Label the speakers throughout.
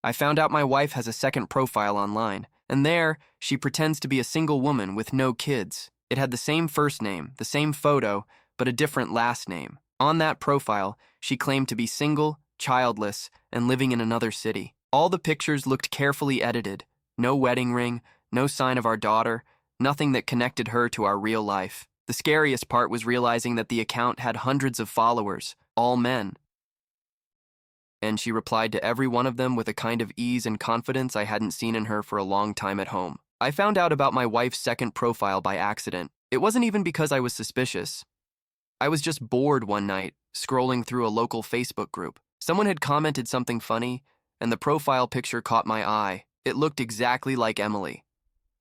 Speaker 1: I found out my wife has a second profile online, and there, she pretends to be a single woman with no kids. It had the same first name, the same photo, but a different last name. On that profile, she claimed to be single, childless, and living in another city. All the pictures looked carefully edited. No wedding ring, no sign of our daughter, nothing that connected her to our real life. The scariest part was realizing that the account had hundreds of followers, all men. And she replied to every one of them with a kind of ease and confidence I hadn't seen in her for a long time at home. I found out about my wife's second profile by accident. It wasn't even because I was suspicious. I was just bored one night, scrolling through a local Facebook group. Someone had commented something funny, and the profile picture caught my eye. It looked exactly like Emily.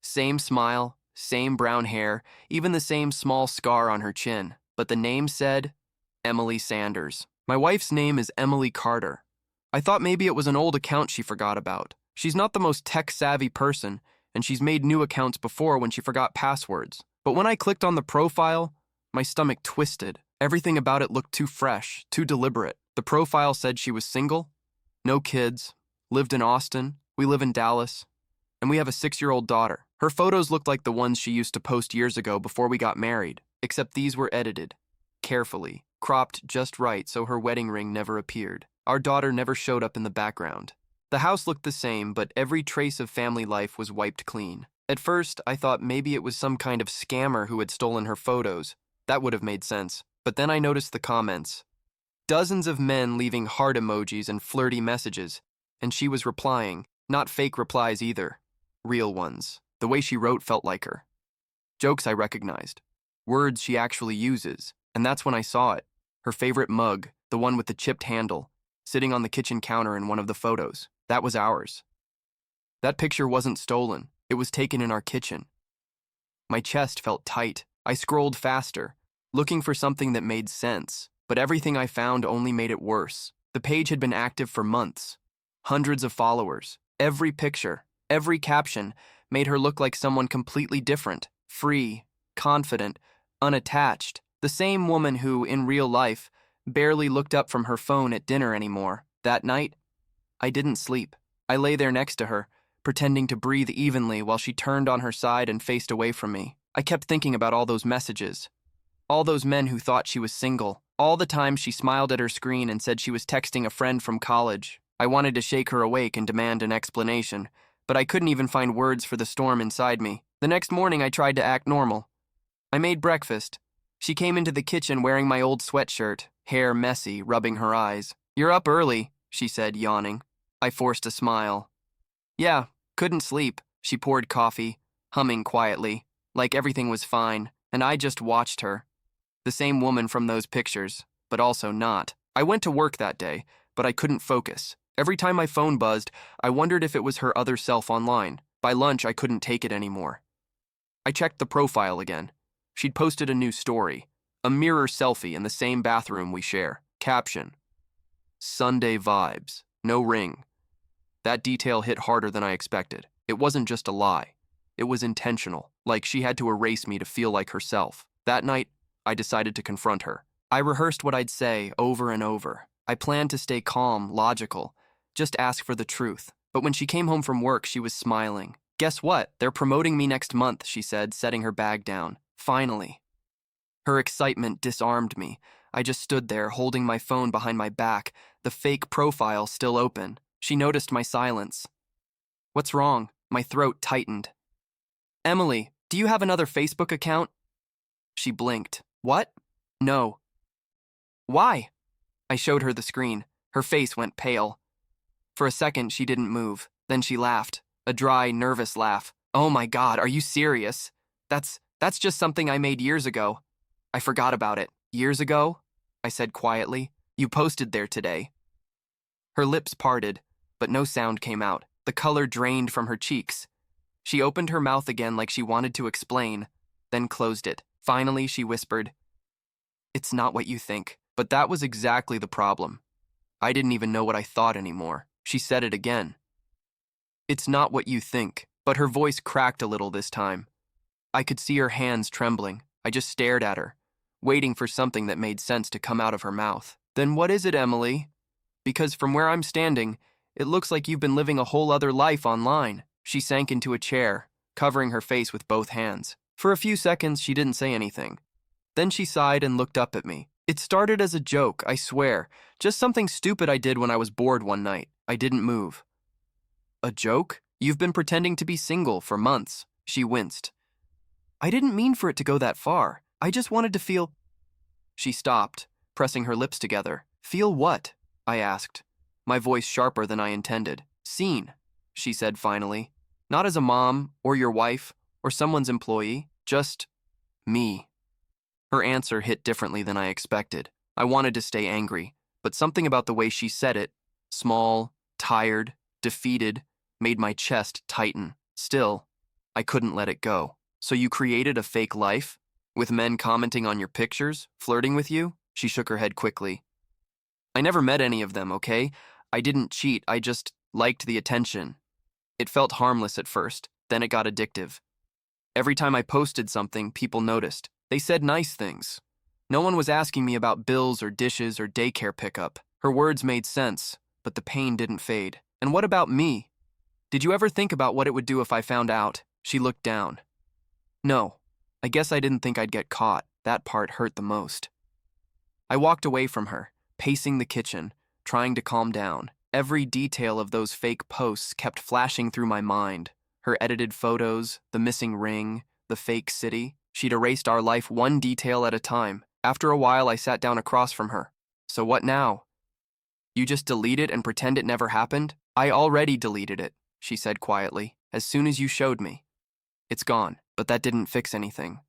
Speaker 1: Same smile, same brown hair, even the same small scar on her chin. But the name said Emily Sanders. My wife's name is Emily Carter. I thought maybe it was an old account she forgot about. She's not the most tech-savvy person, and she's made new accounts before when she forgot passwords. But when I clicked on the profile, my stomach twisted. Everything about it looked too fresh, too deliberate. The profile said she was single, no kids, lived in Austin, we live in Dallas, and we have a 6-year-old daughter. Her photos looked like the ones she used to post years ago before we got married, except these were edited, carefully, cropped just right so her wedding ring never appeared. Our daughter never showed up in the background. The house looked the same, but every trace of family life was wiped clean. At first, I thought maybe it was some kind of scammer who had stolen her photos. That would have made sense. But then I noticed the comments. Dozens of men leaving heart emojis and flirty messages, and she was replying. Not fake replies either. Real ones. The way she wrote felt like her. Jokes I recognized. Words she actually uses. And that's when I saw it. Her favorite mug, the one with the chipped handle, sitting on the kitchen counter in one of the photos. That was ours. That picture wasn't stolen. It was taken in our kitchen. My chest felt tight. I scrolled faster, looking for something that made sense, but everything I found only made it worse. The page had been active for months. Hundreds of followers. Every picture, every caption made her look like someone completely different, free, confident, unattached. The same woman who, in real life, barely looked up from her phone at dinner anymore. That night, I didn't sleep. I lay there next to her, pretending to breathe evenly while she turned on her side and faced away from me. I kept thinking about all those messages. All those men who thought she was single. All the time she smiled at her screen and said she was texting a friend from college. I wanted to shake her awake and demand an explanation, but I couldn't even find words for the storm inside me. The next morning, I tried to act normal. I made breakfast. She came into the kitchen wearing my old sweatshirt, hair messy, rubbing her eyes. "You're up early," she said, yawning. I forced a smile. "Yeah, couldn't sleep." She poured coffee, humming quietly, like everything was fine, and I just watched her. The same woman from those pictures, but also not. I went to work that day, but I couldn't focus. Every time my phone buzzed, I wondered if it was her other self online. By lunch, I couldn't take it anymore. I checked the profile again. She'd posted a new story, a mirror selfie in the same bathroom we share. Caption: Sunday vibes, no ring. That detail hit harder than I expected. It wasn't just a lie. It was intentional, like she had to erase me to feel like herself. That night, I decided to confront her. I rehearsed what I'd say over and over. I planned to stay calm, logical, just ask for the truth. But when she came home from work, she was smiling. "Guess what? They're promoting me next month," she said, setting her bag down. Finally. Her excitement disarmed me. I just stood there, holding my phone behind my back, the fake profile still open. She noticed my silence. "What's wrong?" My throat tightened. "Emily, do you have another Facebook account?" She blinked. "What?" "No." "Why?" I showed her the screen. Her face went pale. For a second, she didn't move. Then she laughed, a dry, nervous laugh. "Oh my God, are you serious? That's just something I made years ago. I forgot about it." "Years ago?" I said quietly. "You posted there today." Her lips parted, but no sound came out. The color drained from her cheeks. She opened her mouth again like she wanted to explain, then closed it. Finally, she whispered, "It's not what you think." But that was exactly the problem. I didn't even know what I thought anymore. She said it again. "It's not what you think." But her voice cracked a little this time. I could see her hands trembling. I just stared at her, waiting for something that made sense to come out of her mouth. "Then what is it, Emily? Because from where I'm standing, It looks like you've been living a whole other life online." She sank into a chair, covering her face with both hands. For a few seconds, she didn't say anything. Then she sighed and looked up at me. "It started as a joke, I swear. Just something stupid I did when I was bored one night. I didn't move." "A joke? You've been pretending to be single for months." She winced. "I didn't mean for it to go that far. I just wanted to feel—" She stopped, pressing her lips together. "Feel what?" I asked, my voice sharper than I intended. "Seen," she said finally. "Not as a mom, or your wife, or someone's employee. Just me." Her answer hit differently than I expected. I wanted to stay angry, but something about the way she said it, small, tired, defeated, made my chest tighten. Still, I couldn't let it go. "So you created a fake life? With men commenting on your pictures, flirting with you?" She shook her head quickly. "I never met any of them, okay? I didn't cheat, I just liked the attention. It felt harmless at first, then it got addictive. Every time I posted something, people noticed. They said nice things. No one was asking me about bills or dishes or daycare pickup. Her words made sense, but the pain didn't fade. And what about me? Did you ever think about what it would do if I found out?" She looked down. "No, I guess I didn't think I'd get caught. That part hurt the most." I walked away from her, pacing the kitchen, trying to calm down. Every detail of those fake posts kept flashing through my mind. Her edited photos, the missing ring, the fake city. She'd erased our life one detail at a time. After a while, I sat down across from her. "So what now? You just delete it and pretend it never happened?" "I already deleted it," she said quietly, "as soon as you showed me. It's gone." But that didn't fix anything.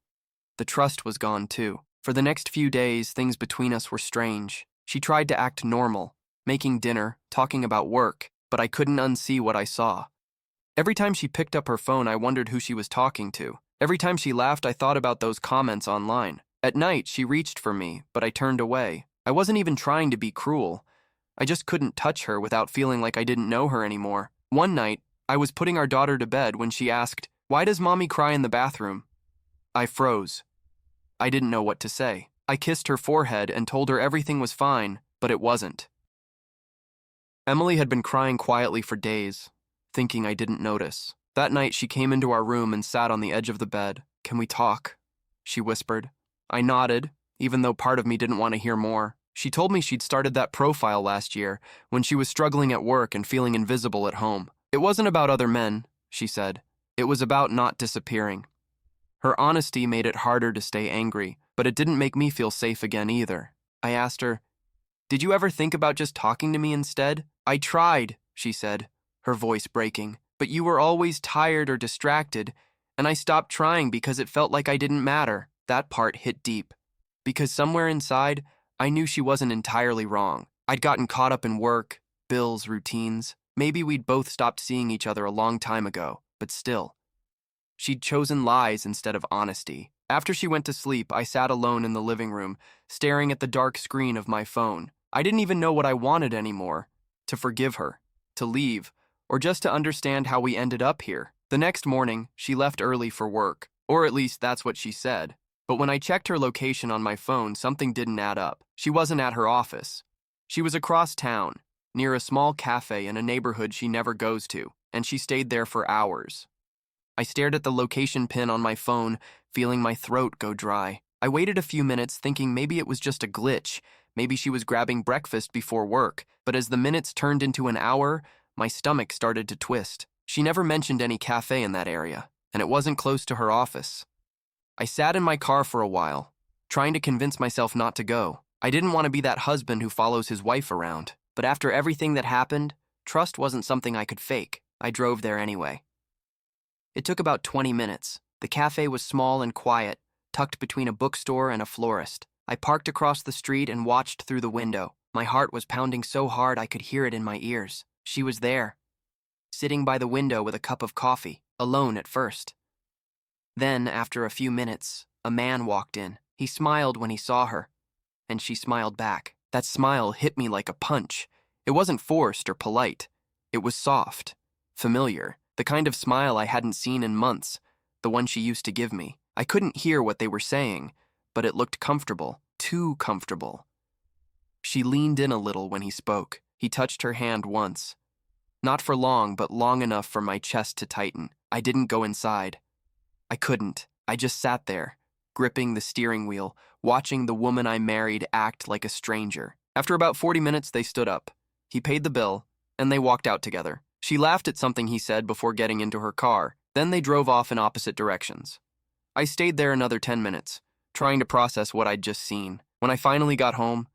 Speaker 1: The trust was gone too. For the next few days, things between us were strange. She tried to act normal, making dinner, talking about work, but I couldn't unsee what I saw. Every time she picked up her phone, I wondered who she was talking to. Every time she laughed, I thought about those comments online. At night, she reached for me, but I turned away. I wasn't even trying to be cruel. I just couldn't touch her without feeling like I didn't know her anymore. One night, I was putting our daughter to bed when she asked, "Why does mommy cry in the bathroom?" I froze. I didn't know what to say. I kissed her forehead and told her everything was fine, but it wasn't. Emily had been crying quietly for days, thinking I didn't notice. That night, she came into our room and sat on the edge of the bed. "Can we talk?" she whispered. I nodded, even though part of me didn't want to hear more. She told me she'd started that profile last year when she was struggling at work and feeling invisible at home. It wasn't about other men, she said. It was about not disappearing. Her honesty made it harder to stay angry, but it didn't make me feel safe again either. I asked her, "Did you ever think about just talking to me instead?" "I tried," she said, her voice breaking, "but you were always tired or distracted, and I stopped trying because it felt like I didn't matter." That part hit deep, because somewhere inside, I knew she wasn't entirely wrong. I'd gotten caught up in work, bills, routines. Maybe we'd both stopped seeing each other a long time ago, but still. She'd chosen lies instead of honesty. After she went to sleep, I sat alone in the living room, staring at the dark screen of my phone. I didn't even know what I wanted anymore. To forgive her, to leave, or just to understand how we ended up here. The next morning, she left early for work, or at least that's what she said. But when I checked her location on my phone, something didn't add up. She wasn't at her office. She was across town, near a small cafe in a neighborhood she never goes to, and she stayed there for hours. I stared at the location pin on my phone, feeling my throat go dry. I waited a few minutes thinking maybe it was just a glitch. Maybe she was grabbing breakfast before work. But as the minutes turned into an hour, my stomach started to twist. She never mentioned any cafe in that area, and it wasn't close to her office. I sat in my car for a while, trying to convince myself not to go. I didn't want to be that husband who follows his wife around. But after everything that happened, trust wasn't something I could fake. I drove there anyway. It took about 20 minutes. The cafe was small and quiet, tucked between a bookstore and a florist. I parked across the street and watched through the window. My heart was pounding so hard I could hear it in my ears. She was there, sitting by the window with a cup of coffee, alone at first. Then, after a few minutes, a man walked in. He smiled when he saw her, and she smiled back. That smile hit me like a punch. It wasn't forced or polite. It was soft, familiar, the kind of smile I hadn't seen in months, the one she used to give me. I couldn't hear what they were saying, but it looked comfortable, too comfortable. She leaned in a little when he spoke. He touched her hand once, Not for long, but long enough for my chest to tighten. I didn't go inside. I couldn't. I just sat there, gripping the steering wheel, watching the woman I married act like a stranger. After about 40 minutes, they stood up. He paid the bill, and they walked out together. She laughed at something he said before getting into her car. Then they drove off in opposite directions. I stayed there another 10 minutes, trying to process what I'd just seen. When I finally got home,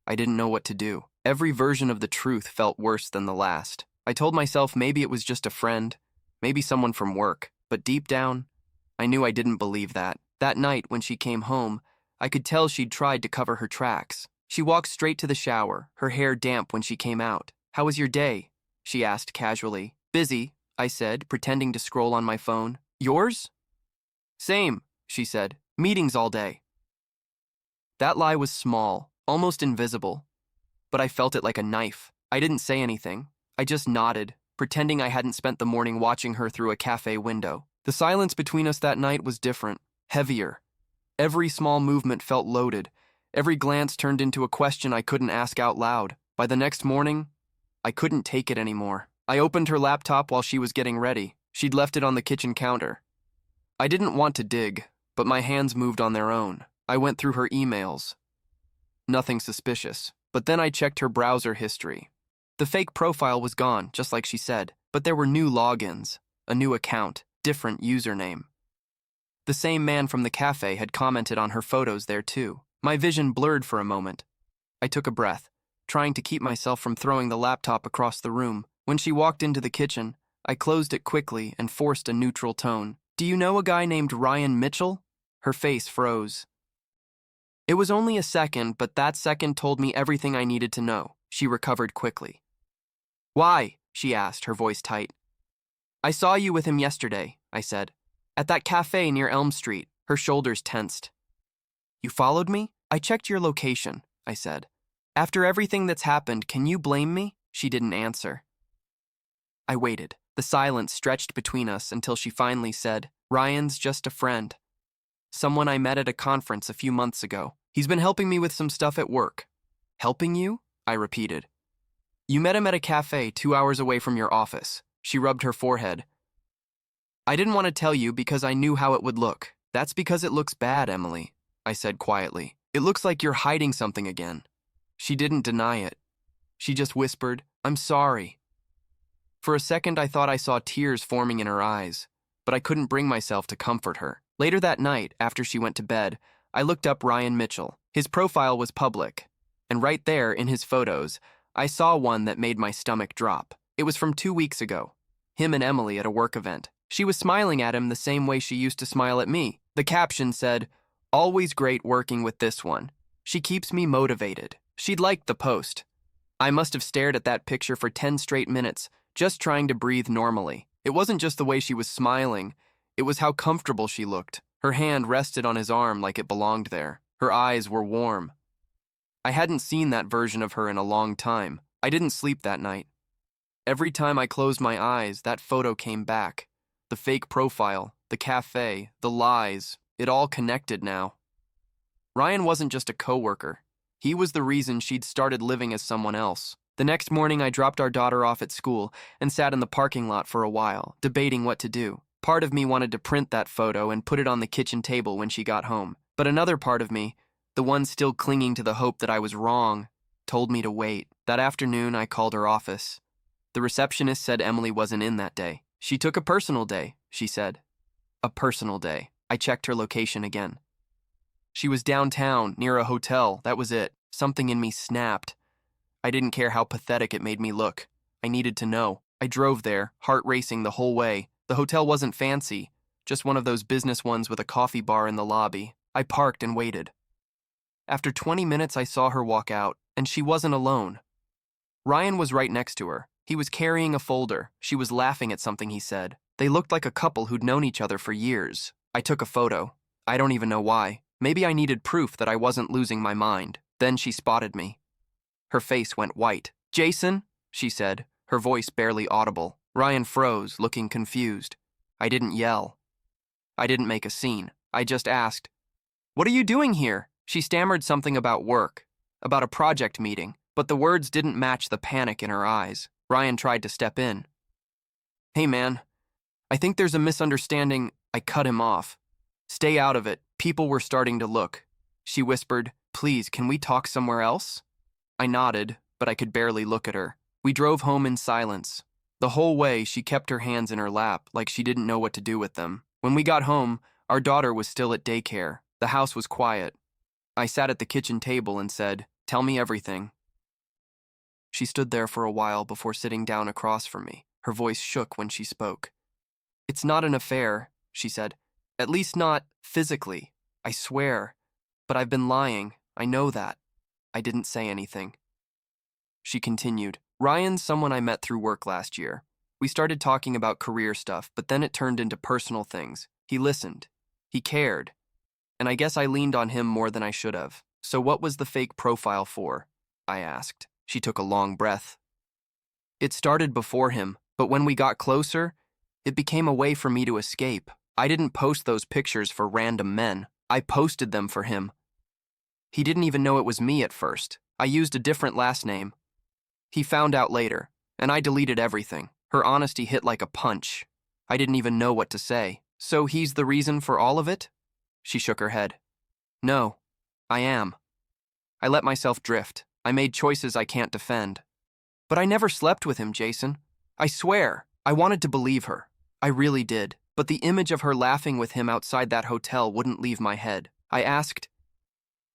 Speaker 1: I didn't know what to do. Every version of the truth felt worse than the last. I told myself maybe it was just a friend, maybe someone from work, but deep down, I knew I didn't believe that. That night, when she came home, I could tell she'd tried to cover her tracks. She walked straight to the shower, her hair damp when she came out. "How was your day?" she asked casually. "Busy," I said, pretending to scroll on my phone. "Yours?" "Same," she said. "Meetings all day." That lie was small, almost invisible, but I felt it like a knife. I didn't say anything. I just nodded, pretending I hadn't spent the morning watching her through a cafe window. The silence between us that night was different, heavier. Every small movement felt loaded. Every glance turned into a question I couldn't ask out loud. By the next morning, I couldn't take it anymore. I opened her laptop while she was getting ready. She'd left it on the kitchen counter. I didn't want to dig, but my hands moved on their own. I went through her emails. Nothing suspicious. But then I checked her browser history. The fake profile was gone, just like she said, but there were new logins, a new account, different username. The same man from the cafe had commented on her photos there too. My vision blurred for a moment. I took a breath, trying to keep myself from throwing the laptop across the room. When she walked into the kitchen, I closed it quickly and forced a neutral tone. "Do you know a guy named Ryan Mitchell?" Her face froze. It was only a second, but that second told me everything I needed to know. She recovered quickly. "Why?" she asked, her voice tight. "I saw you with him yesterday," I said. "At that cafe near Elm Street." Her shoulders tensed. "You followed me?" "I checked your location," I said. "After everything that's happened, can you blame me?" She didn't answer. I waited. The silence stretched between us until she finally said, "Ryan's just a friend. Someone I met at a conference a few months ago. He's been helping me with some stuff at work." "Helping you?" I repeated. "You met him at a cafe 2 hours away from your office." She rubbed her forehead. "I didn't want to tell you because I knew how it would look." "That's because it looks bad, Emily," I said quietly. "It looks like you're hiding something again." She didn't deny it. She just whispered, "I'm sorry." For a second, I thought I saw tears forming in her eyes, but I couldn't bring myself to comfort her. Later that night, after she went to bed, I looked up Ryan Mitchell. His profile was public, and right there in his photos, I saw one that made my stomach drop. It was from 2 weeks ago. Him and Emily at a work event. She was smiling at him the same way she used to smile at me. The caption said, "Always great working with this one. She keeps me motivated." She'd liked the post. I must have stared at that picture for 10 straight minutes, just trying to breathe normally. It wasn't just the way she was smiling, it was how comfortable she looked. Her hand rested on his arm like it belonged there. Her eyes were warm. I hadn't seen that version of her in a long time. I didn't sleep that night. Every time I closed my eyes, that photo came back. The fake profile, the cafe, the lies, it all connected now. Ryan wasn't just a coworker. He was the reason she'd started living as someone else. The next morning, I dropped our daughter off at school and sat in the parking lot for a while, debating what to do. Part of me wanted to print that photo and put it on the kitchen table when she got home. But another part of me, the one still clinging to the hope that I was wrong, told me to wait. That afternoon, I called her office. The receptionist said Emily wasn't in that day. "She took a personal day," she said. A personal day. I checked her location again. She was downtown, near a hotel, that was it. Something in me snapped. I didn't care how pathetic it made me look. I needed to know. I drove there, heart racing the whole way. The hotel wasn't fancy, just one of those business ones with a coffee bar in the lobby. I parked and waited. After 20 minutes, I saw her walk out, and she wasn't alone. Ryan was right next to her. He was carrying a folder. She was laughing at something he said. They looked like a couple who'd known each other for years. I took a photo. I don't even know why. Maybe I needed proof that I wasn't losing my mind. Then she spotted me. Her face went white. "Jason," she said, her voice barely audible. Ryan froze, looking confused. I didn't yell. I didn't make a scene. I just asked, "What are you doing here?" She stammered something about work, about a project meeting, but the words didn't match the panic in her eyes. Ryan tried to step in. Hey man, I think there's a misunderstanding. I cut him off. Stay out of it. People were starting to look. She whispered, please, can we talk somewhere else? I nodded, but I could barely look at her. We drove home in silence. The whole way, she kept her hands in her lap like she didn't know what to do with them. When we got home, our daughter was still at daycare. The house was quiet. I sat at the kitchen table and said, tell me everything. She stood there for a while before sitting down across from me. Her voice shook when she spoke. It's not an affair, she said. At least not physically. I swear. But I've been lying. I know that. I didn't say anything. She continued. Ryan's someone I met through work last year. We started talking about career stuff, but then it turned into personal things. He listened. He cared. And I guess I leaned on him more than I should have. So what was the fake profile for? I asked. She took a long breath. It started before him, but when we got closer, it became a way for me to escape. I didn't post those pictures for random men. I posted them for him. He didn't even know it was me at first. I used a different last name. He found out later, and I deleted everything. Her honesty hit like a punch. I didn't even know what to say. So he's the reason for all of it? She shook her head. No, I am. I let myself drift. I made choices I can't defend. But I never slept with him, Jason. I swear, I wanted to believe her. I really did. But the image of her laughing with him outside that hotel wouldn't leave my head. I asked,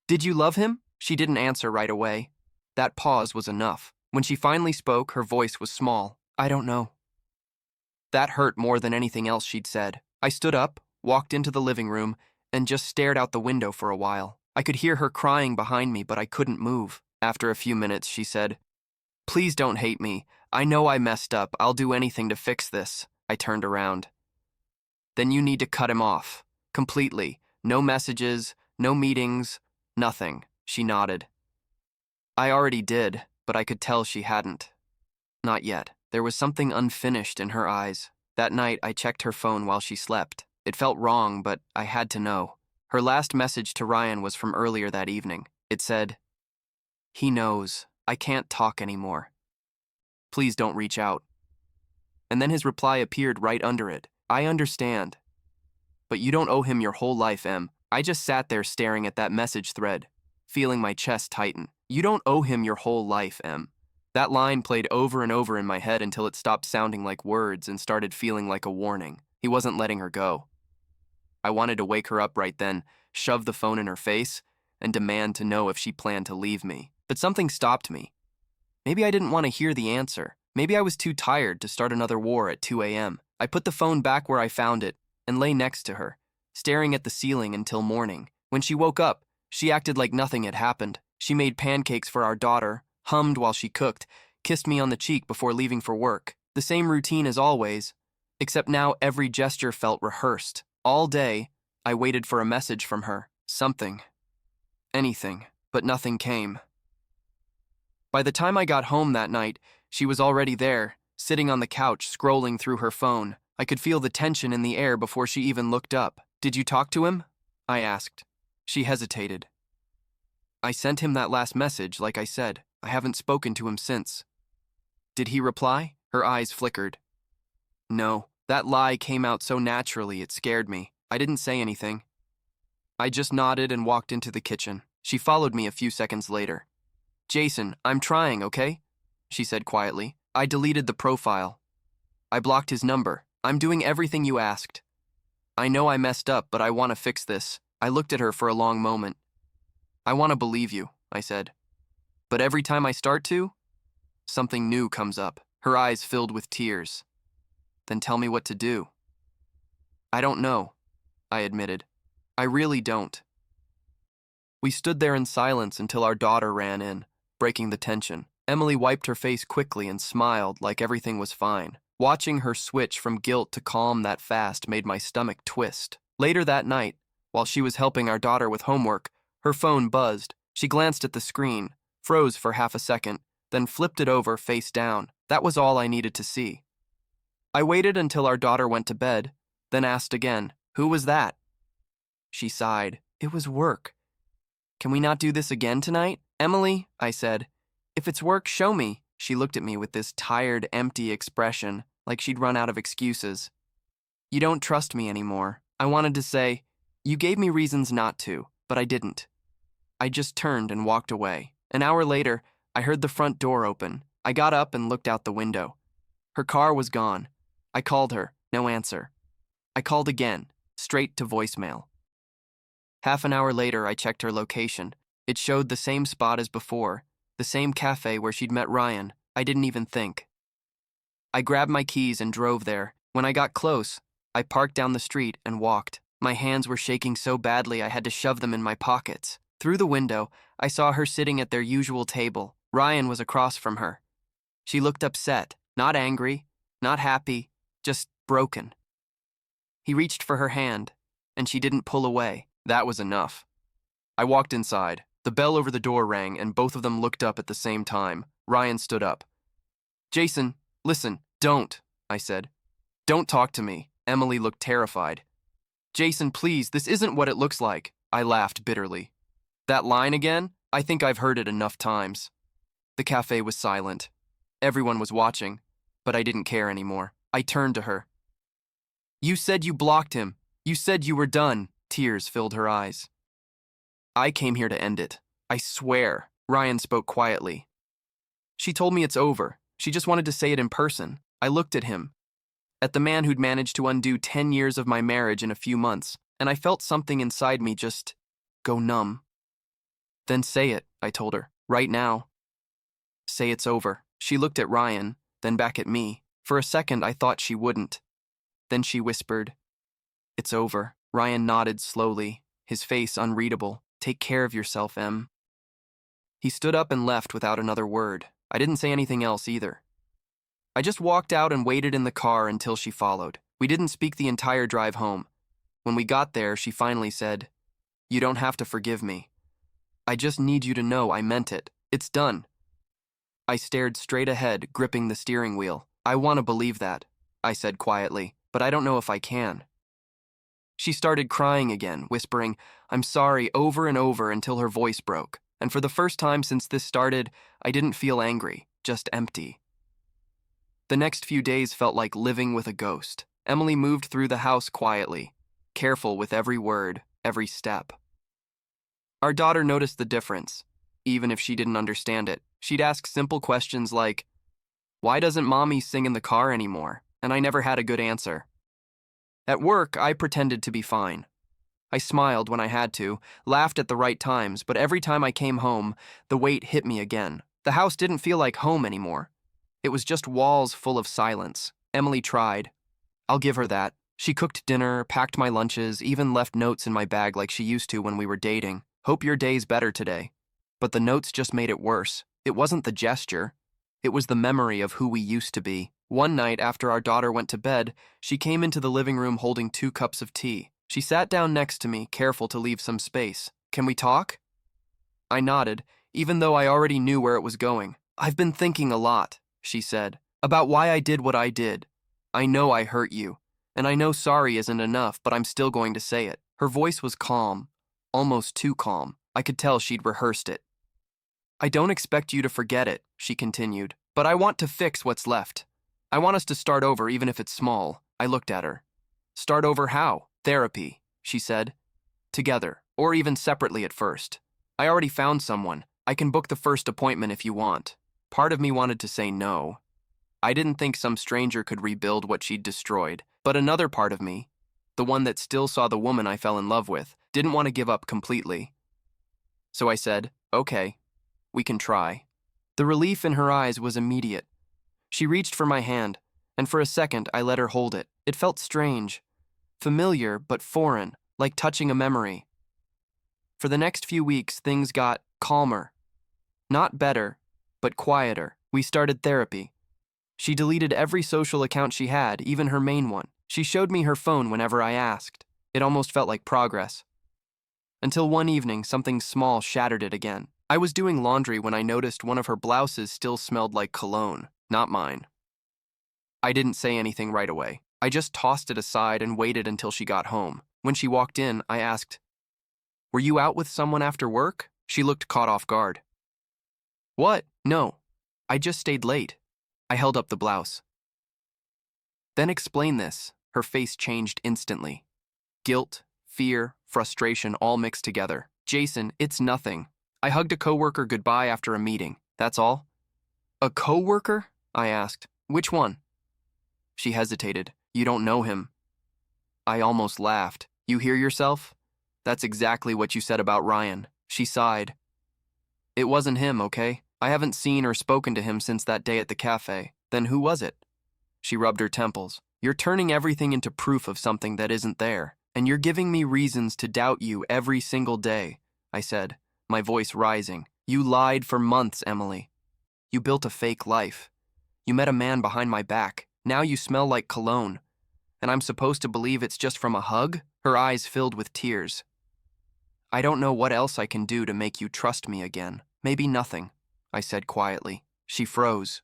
Speaker 1: did you love him? She didn't answer right away. That pause was enough. When she finally spoke, her voice was small. I don't know. That hurt more than anything else she'd said. I stood up, walked into the living room, and just stared out the window for a while. I could hear her crying behind me, but I couldn't move. After a few minutes, she said, please don't hate me. I know I messed up. I'll do anything to fix this. I turned around. Then you need to cut him off. Completely. No messages, no meetings, nothing. She nodded. I already did, but I could tell she hadn't. Not yet. There was something unfinished in her eyes. That night, I checked her phone while she slept. It felt wrong, but I had to know. Her last message to Ryan was from earlier that evening. It said, he knows. I can't talk anymore. Please don't reach out. And then his reply appeared right under it. I understand. But you don't owe him your whole life, Em. I just sat there staring at that message thread, feeling my chest tighten. You don't owe him your whole life, Em. That line played over and over in my head until it stopped sounding like words and started feeling like a warning. He wasn't letting her go. I wanted to wake her up right then, shove the phone in her face, and demand to know if she planned to leave me. But something stopped me. Maybe I didn't want to hear the answer. Maybe I was too tired to start another war at 2 a.m. I put the phone back where I found it and lay next to her, staring at the ceiling until morning. When she woke up, she acted like nothing had happened. She made pancakes for our daughter, hummed while she cooked, kissed me on the cheek before leaving for work. The same routine as always, except now every gesture felt rehearsed. All day, I waited for a message from her. Something. Anything. But nothing came. By the time I got home that night, she was already there, sitting on the couch, scrolling through her phone. I could feel the tension in the air before she even looked up. Did you talk to him? I asked. She hesitated. I sent him that last message, like I said. I haven't spoken to him since. Did he reply? Her eyes flickered. No, that lie came out so naturally it scared me. I didn't say anything. I just nodded and walked into the kitchen. She followed me a few seconds later. Jason, I'm trying, okay? She said quietly. I deleted the profile. I blocked his number. I'm doing everything you asked. I know I messed up, but I want to fix this. I looked at her for a long moment. I want to believe you, I said. But every time I start to, something new comes up. Her eyes filled with tears. Then tell me what to do. I don't know, I admitted. I really don't. We stood there in silence until our daughter ran in, breaking the tension. Emily wiped her face quickly and smiled like everything was fine. Watching her switch from guilt to calm that fast made my stomach twist. Later that night, while she was helping our daughter with homework, her phone buzzed. She glanced at the screen, froze for half a second, then flipped it over face down. That was all I needed to see. I waited until our daughter went to bed, then asked again, "Who was that?" She sighed. "It was work. Can we not do this again tonight?" "Emily," I said, "if it's work, show me." She looked at me with this tired, empty expression, like she'd run out of excuses. You don't trust me anymore. I wanted to say, you gave me reasons not to, but I didn't. I just turned and walked away. An hour later, I heard the front door open. I got up and looked out the window. Her car was gone. I called her, no answer. I called again, straight to voicemail. Half an hour later, I checked her location. It showed the same spot as before, the same cafe where she'd met Ryan. I didn't even think. I grabbed my keys and drove there. When I got close, I parked down the street and walked. My hands were shaking so badly I had to shove them in my pockets. Through the window, I saw her sitting at their usual table. Ryan was across from her. She looked upset, not angry, not happy, just broken. He reached for her hand, and she didn't pull away. That was enough. I walked inside. The bell over the door rang, and both of them looked up at the same time. Ryan stood up. Jason, listen, don't, I said. Don't talk to me. Emily looked terrified. Jason, please, this isn't what it looks like. I laughed bitterly. That line again? I think I've heard it enough times. The cafe was silent. Everyone was watching, but I didn't care anymore. I turned to her. You said you blocked him. You said you were done. Tears filled her eyes. I came here to end it. I swear. Ryan spoke quietly. She told me it's over. She just wanted to say it in person. I looked at him, at the man who'd managed to undo 10 years of my marriage in a few months, and I felt something inside me just go numb. Then say it, I told her, right now. Say it's over. She looked at Ryan, then back at me. For a second, I thought she wouldn't. Then she whispered, It's over. Ryan nodded slowly, his face unreadable. Take care of yourself, Em. He stood up and left without another word. I didn't say anything else either. I just walked out and waited in the car until she followed. We didn't speak the entire drive home. When we got there, she finally said, You don't have to forgive me. I just need you to know I meant it. It's done. I stared straight ahead, gripping the steering wheel. I want to believe that, I said quietly, but I don't know if I can. She started crying again, whispering, I'm sorry, over and over until her voice broke. And for the first time since this started, I didn't feel angry, just empty. The next few days felt like living with a ghost. Emily moved through the house quietly, careful with every word, every step. Our daughter noticed the difference. Even if she didn't understand it, she'd ask simple questions like, Why doesn't Mommy sing in the car anymore? And I never had a good answer. At work, I pretended to be fine. I smiled when I had to, laughed at the right times, but every time I came home, the weight hit me again. The house didn't feel like home anymore. It was just walls full of silence. Emily tried. I'll give her that. She cooked dinner, packed my lunches, even left notes in my bag like she used to when we were dating. Hope your day's better today. But the notes just made it worse. It wasn't the gesture. It was the memory of who we used to be. One night after our daughter went to bed, she came into the living room holding 2 cups of tea. She sat down next to me, careful to leave some space. Can we talk? I nodded, even though I already knew where it was going. I've been thinking a lot, she said, about why I did what I did. I know I hurt you, and I know sorry isn't enough, but I'm still going to say it. Her voice was calm, almost too calm. I could tell she'd rehearsed it. I don't expect you to forget it, she continued, but I want to fix what's left. I want us to start over even if it's small. I looked at her. Start over how? Therapy, she said. Together, or even separately at first. I already found someone. I can book the first appointment if you want. Part of me wanted to say no. I didn't think some stranger could rebuild what she'd destroyed, but another part of me, the one that still saw the woman I fell in love with, didn't want to give up completely. So I said, okay, we can try. The relief in her eyes was immediate. She reached for my hand, and for a second I let her hold it. It felt strange, familiar but foreign, like touching a memory. For the next few weeks, things got calmer. Not better, but quieter. We started therapy. She deleted every social account she had, even her main one. She showed me her phone whenever I asked. It almost felt like progress. Until one evening, something small shattered it again. I was doing laundry when I noticed one of her blouses still smelled like cologne, not mine. I didn't say anything right away. I just tossed it aside and waited until she got home. When she walked in, I asked, Were you out with someone after work? She looked caught off guard. What? No. I just stayed late. I held up the blouse. Then explain this. Her face changed instantly. Guilt, fear, frustration all mixed together. Jason, it's nothing. I hugged a coworker goodbye after a meeting. That's all? A coworker? I asked. Which one? She hesitated. You don't know him. I almost laughed. You hear yourself? That's exactly what you said about Ryan. She sighed. It wasn't him, okay? I haven't seen or spoken to him since that day at the cafe. Then who was it? She rubbed her temples. You're turning everything into proof of something that isn't there, and you're giving me reasons to doubt you every single day, I said, my voice rising. You lied for months, Emily. You built a fake life. You met a man behind my back. Now you smell like cologne. And I'm supposed to believe it's just from a hug? Her eyes filled with tears. I don't know what else I can do to make you trust me again. Maybe nothing, I said quietly. She froze.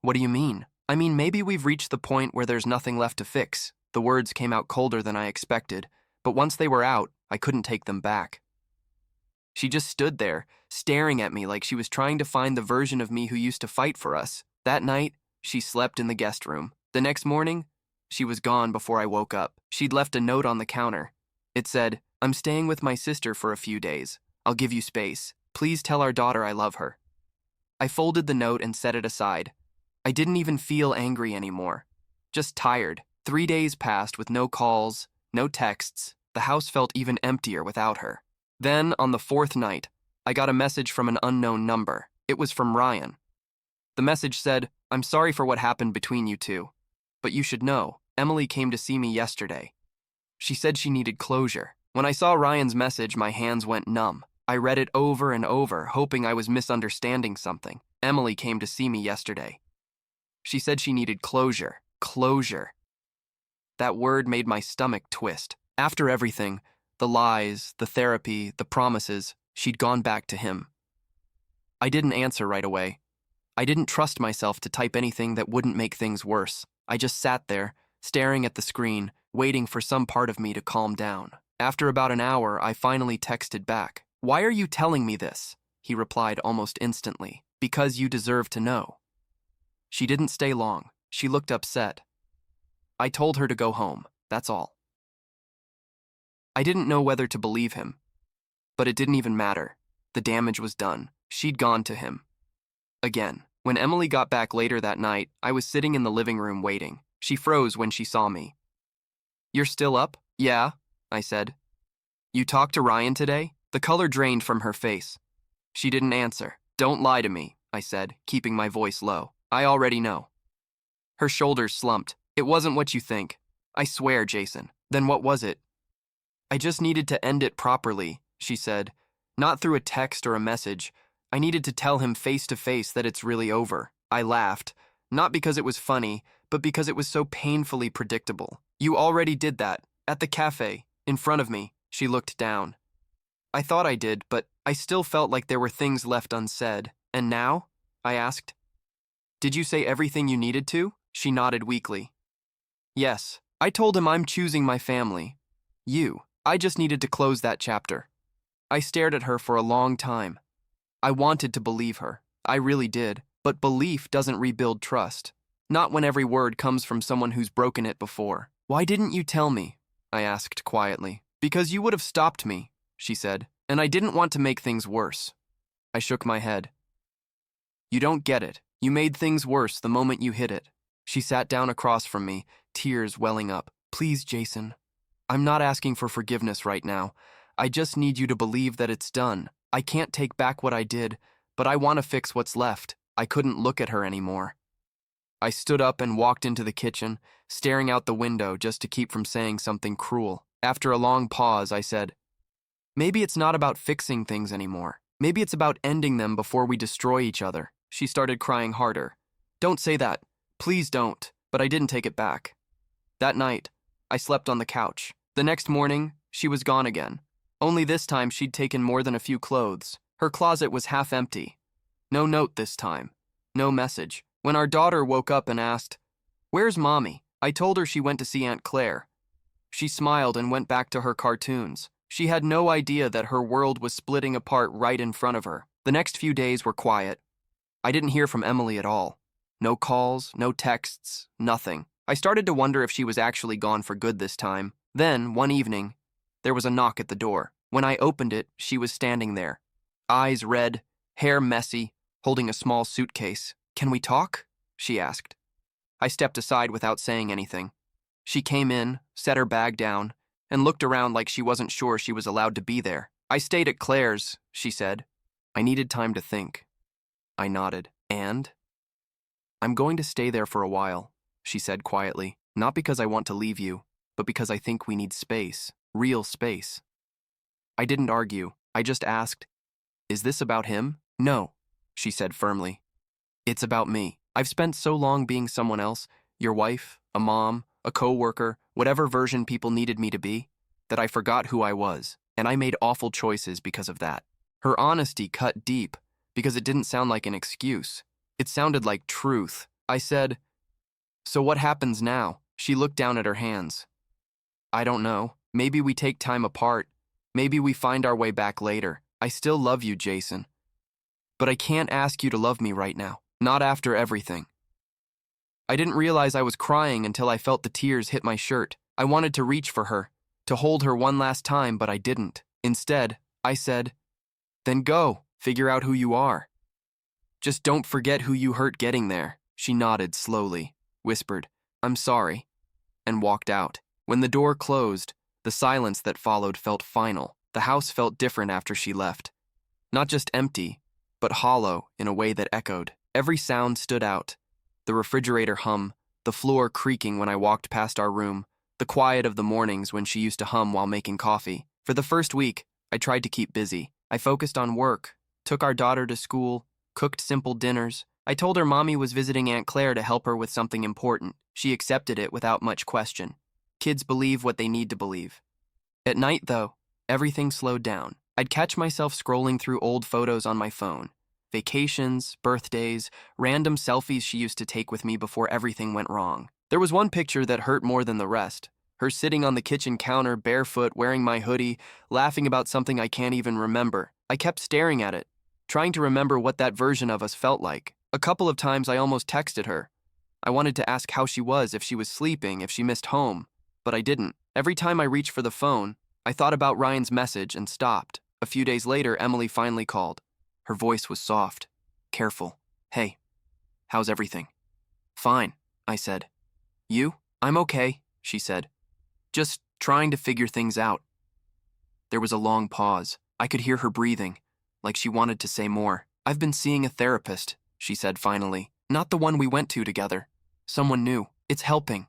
Speaker 1: What do you mean? I mean, maybe we've reached the point where there's nothing left to fix. The words came out colder than I expected, but once they were out, I couldn't take them back. She just stood there, staring at me like she was trying to find the version of me who used to fight for us. That night, she slept in the guest room. The next morning, she was gone before I woke up. She'd left a note on the counter. It said, I'm staying with my sister for a few days. I'll give you space. Please tell our daughter I love her. I folded the note and set it aside. I didn't even feel angry anymore. Just tired. 3 days passed with no calls, no texts. The house felt even emptier without her. Then, on the 4th night, I got a message from an unknown number. It was from Ryan. The message said, I'm sorry for what happened between you two, but you should know, Emily came to see me yesterday. She said she needed closure. When I saw Ryan's message, my hands went numb. I read it over and over, hoping I was misunderstanding something. Emily came to see me yesterday. She said she needed closure. Closure. That word made my stomach twist. After everything, the lies, the therapy, the promises, she'd gone back to him. I didn't answer right away. I didn't trust myself to type anything that wouldn't make things worse. I just sat there, staring at the screen, waiting for some part of me to calm down. After about an hour, I finally texted back. Why are you telling me this? He replied almost instantly. Because you deserve to know. She didn't stay long. She looked upset. I told her to go home. That's all. I didn't know whether to believe him. But it didn't even matter. The damage was done. She'd gone to him. Again. When Emily got back later that night, I was sitting in the living room waiting. She froze when she saw me. You're still up? Yeah, I said. You talked to Ryan today? The color drained from her face. She didn't answer. Don't lie to me, I said, keeping my voice low. I already know. Her shoulders slumped. It wasn't what you think. I swear, Jason. Then what was it? I just needed to end it properly, she said. Not through a text or a message. I needed to tell him face to face that it's really over. I laughed, not because it was funny, but because it was so painfully predictable. You already did that, at the cafe, in front of me. She looked down. I thought I did, but I still felt like there were things left unsaid. And now? I asked. Did you say everything you needed to? She nodded weakly. Yes, I told him I'm choosing my family. You. I just needed to close that chapter. I stared at her for a long time. I wanted to believe her. I really did. But belief doesn't rebuild trust. Not when every word comes from someone who's broken it before. Why didn't you tell me? I asked quietly. Because you would have stopped me, she said, and I didn't want to make things worse. I shook my head. You don't get it. You made things worse the moment you hit it. She sat down across from me, tears welling up. Please, Jason. I'm not asking for forgiveness right now. I just need you to believe that it's done. I can't take back what I did, but I want to fix what's left. I couldn't look at her anymore. I stood up and walked into the kitchen, staring out the window just to keep from saying something cruel. After a long pause, I said, maybe it's not about fixing things anymore. Maybe it's about ending them before we destroy each other. She started crying harder. Don't say that. Please don't. But I didn't take it back. That night, I slept on the couch. The next morning, she was gone again. Only this time she'd taken more than a few clothes. Her closet was half empty. No note this time. No message. When our daughter woke up and asked, "Where's Mommy?" I told her she went to see Aunt Claire. She smiled and went back to her cartoons. She had no idea that her world was splitting apart right in front of her. The next few days were quiet. I didn't hear from Emily at all. No calls, no texts, nothing. I started to wonder if she was actually gone for good this time. Then, one evening, there was a knock at the door. When I opened it, she was standing there. Eyes red, hair messy, holding a small suitcase. "Can we talk?" she asked. I stepped aside without saying anything. She came in, set her bag down, and looked around like she wasn't sure she was allowed to be there. "I stayed at Claire's," she said. I needed time to think. I nodded. "And?" "I'm going to stay there for a while," she said quietly. "Not because I want to leave you, but because I think we need space. Real space." I didn't argue. I just asked, "Is this about him?" "No," she said firmly. "It's about me. I've spent so long being someone else, your wife, a mom, a co-worker, whatever version people needed me to be, that I forgot who I was, and I made awful choices because of that." Her honesty cut deep because it didn't sound like an excuse. It sounded like truth. I said, "So what happens now?" She looked down at her hands. "I don't know. Maybe we take time apart. Maybe we find our way back later. I still love you, Jason. But I can't ask you to love me right now. Not after everything." I didn't realize I was crying until I felt the tears hit my shirt. I wanted to reach for her, to hold her one last time, but I didn't. Instead, I said, "Then go, figure out who you are. Just don't forget who you hurt getting there." She nodded slowly, whispered, "I'm sorry," and walked out. When the door closed, the silence that followed felt final. The house felt different after she left. Not just empty, but hollow in a way that echoed. Every sound stood out. The refrigerator hum, the floor creaking when I walked past our room, the quiet of the mornings when she used to hum while making coffee. For the first week, I tried to keep busy. I focused on work, took our daughter to school, cooked simple dinners. I told her Mommy was visiting Aunt Claire to help her with something important. She accepted it without much question. Kids believe what they need to believe. At night, though, everything slowed down. I'd catch myself scrolling through old photos on my phone. Vacations, birthdays, random selfies she used to take with me before everything went wrong. There was one picture that hurt more than the rest. Her sitting on the kitchen counter, barefoot, wearing my hoodie, laughing about something I can't even remember. I kept staring at it, trying to remember what that version of us felt like. A couple of times I almost texted her. I wanted to ask how she was, if she was sleeping, if she missed home, but I didn't. Every time I reached for the phone, I thought about Ryan's message and stopped. A few days later, Emily finally called. Her voice was soft, careful. "Hey, how's everything?" "Fine," I said. "You?" "I'm okay," she said. "Just trying to figure things out." There was a long pause. I could hear her breathing, like she wanted to say more. "I've been seeing a therapist," she said finally. "Not the one we went to together. Someone new. It's helping."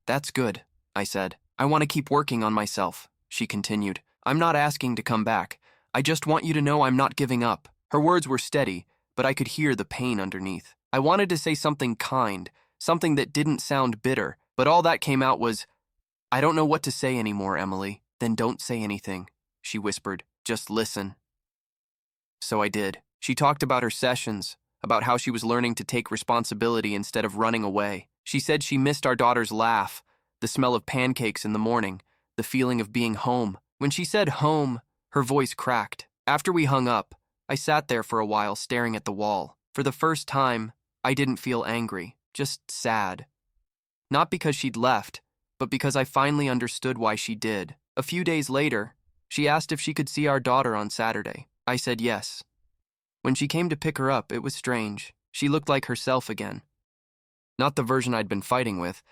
Speaker 1: "That's good," I said. "I want to keep working on myself," she continued. "I'm not asking to come back. I just want you to know I'm not giving up." Her words were steady, but I could hear the pain underneath. I wanted to say something kind, something that didn't sound bitter, but all that came out was, "I don't know what to say anymore, Emily." "Then don't say anything," she whispered. "Just listen." So I did. She talked about her sessions, about how she was learning to take responsibility instead of running away. She said she missed our daughter's laugh, the smell of pancakes in the morning, the feeling of being home. When she said home, her voice cracked. After we hung up, I sat there for a while staring at the wall. For the first time, I didn't feel angry, just sad. Not because she'd left, but because I finally understood why she did. A few days later, she asked if she could see our daughter on Saturday. I said yes. When she came to pick her up, it was strange. She looked like herself again. Not the version I'd been fighting with,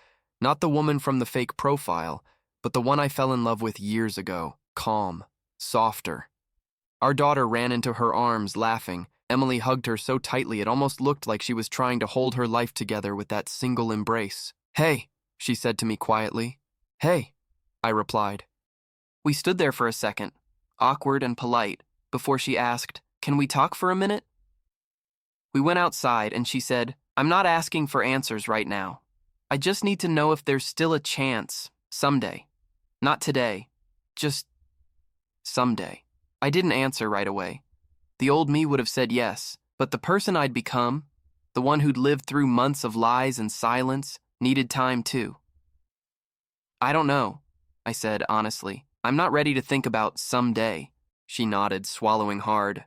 Speaker 1: not the woman from the fake profile, but the one I fell in love with years ago, calm, softer. Our daughter ran into her arms, laughing. Emily hugged her so tightly it almost looked like she was trying to hold her life together with that single embrace. "Hey," she said to me quietly. "Hey," I replied. We stood there for a second, awkward and polite, before she asked, "Can we talk for a minute?" We went outside and she said, "I'm not asking for answers right now. I just need to know if there's still a chance, someday. Not today, just someday." I didn't answer right away. The old me would have said yes, but the person I'd become, the one who'd lived through months of lies and silence, needed time too. "I don't know," I said honestly. "I'm not ready to think about someday." She nodded, swallowing hard.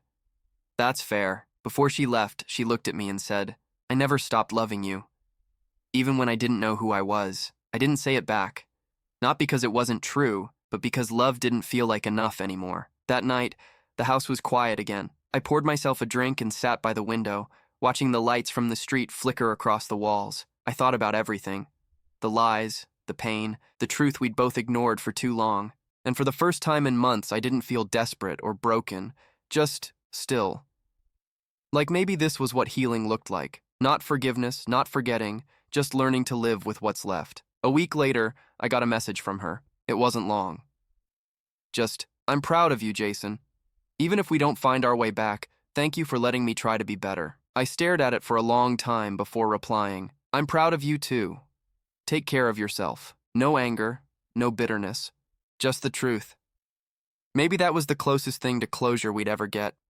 Speaker 1: "That's fair, Before she left, she looked at me and said, "I never stopped loving you. Even when I didn't know who I was, I didn't say it back. Not because it wasn't true, but because love didn't feel like enough anymore." That night, the house was quiet again. I poured myself a drink and sat by the window, watching the lights from the street flicker across the walls. I thought about everything. The lies, the pain, the truth we'd both ignored for too long. And for the first time in months, I didn't feel desperate or broken, just still. Like maybe this was what healing looked like. Not forgiveness, not forgetting, just learning to live with what's left. A week later, I got a message from her. It wasn't long. Just, "I'm proud of you, Jason. Even if we don't find our way back, thank you for letting me try to be better." I stared at it for a long time before replying, "I'm proud of you too. Take care of yourself." No anger, no bitterness, just the truth. Maybe that was the closest thing to closure we'd ever get.